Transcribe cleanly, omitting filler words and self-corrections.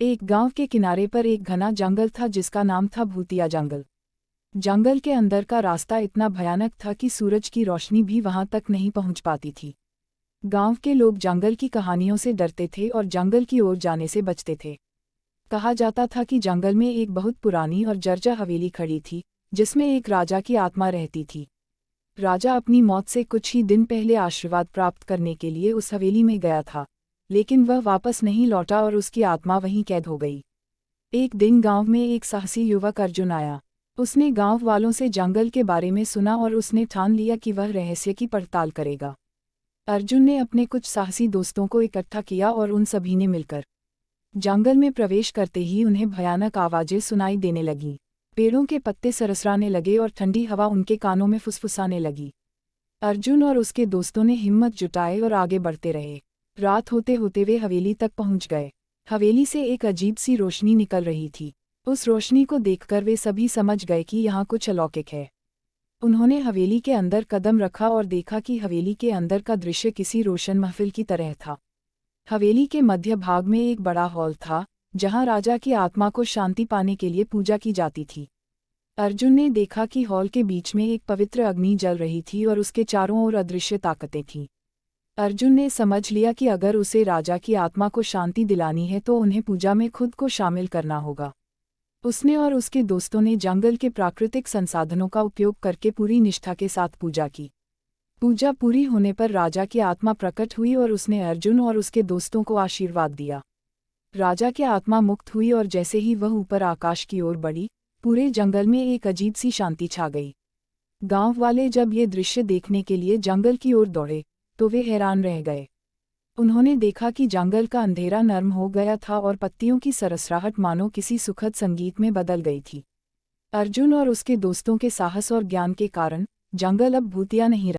एक गांव के किनारे पर एक घना जंगल था जिसका नाम था भूतिया जंगल। जंगल के अंदर का रास्ता इतना भयानक था कि सूरज की रोशनी भी वहां तक नहीं पहुंच पाती थी। गांव के लोग जंगल की कहानियों से डरते थे और जंगल की ओर जाने से बचते थे। कहा जाता था कि जंगल में एक बहुत पुरानी और जर्जर हवेली खड़ी थी, जिसमें एक राजा की आत्मा रहती थी। राजा अपनी मौत से कुछ ही दिन पहले आशीर्वाद प्राप्त करने के लिए उस हवेली में गया था, लेकिन वह वापस नहीं लौटा और उसकी आत्मा वहीं कैद हो गई। एक दिन गांव में एक साहसी युवक अर्जुन आया। उसने गांव वालों से जंगल के बारे में सुना और उसने ठान लिया कि वह रहस्य की पड़ताल करेगा। अर्जुन ने अपने कुछ साहसी दोस्तों को इकट्ठा किया और उन सभी ने मिलकर जंगल में प्रवेश करते ही उन्हें भयानक आवाजें सुनाई देने लगीं। पेड़ों के पत्ते सरसराने लगे और ठंडी हवा उनके कानों में फुसफुसाने लगी। अर्जुन और उसके दोस्तों ने हिम्मत जुटाए और आगे बढ़ते रहे। रात होते होते वे हवेली तक पहुंच गए। हवेली से एक अजीब सी रोशनी निकल रही थी। उस रोशनी को देखकर वे सभी समझ गए कि यहाँ कुछ अलौकिक है। उन्होंने हवेली के अंदर कदम रखा और देखा कि हवेली के अंदर का दृश्य किसी रोशन महफिल की तरह था। हवेली के मध्य भाग में एक बड़ा हॉल था, जहाँ राजा की आत्मा को शांति पाने के लिए पूजा की जाती थी। अर्जुन ने देखा कि हॉल के बीच में एक पवित्र अग्नि जल रही थी और उसके चारों ओर अदृश्य ताकतें थीं। अर्जुन ने समझ लिया कि अगर उसे राजा की आत्मा को शांति दिलानी है तो उन्हें पूजा में खुद को शामिल करना होगा। उसने और उसके दोस्तों ने जंगल के प्राकृतिक संसाधनों का उपयोग करके पूरी निष्ठा के साथ पूजा की। पूजा पूरी होने पर राजा की आत्मा प्रकट हुई और उसने अर्जुन और उसके दोस्तों को आशीर्वाद दिया। राजा की आत्मा मुक्त हुई और जैसे ही वह ऊपर आकाश की ओर बढ़ी, पूरे जंगल में एक अजीब सी शांति छा गई। गांव वाले जब ये दृश्य देखने के लिए जंगल की ओर दौड़े तो वे हैरान रह गए। उन्होंने देखा कि जंगल का अंधेरा नर्म हो गया था और पत्तियों की सरसराहट मानो किसी सुखद संगीत में बदल गई थी। अर्जुन और उसके दोस्तों के साहस और ज्ञान के कारण जंगल अब भूतिया नहीं रहा।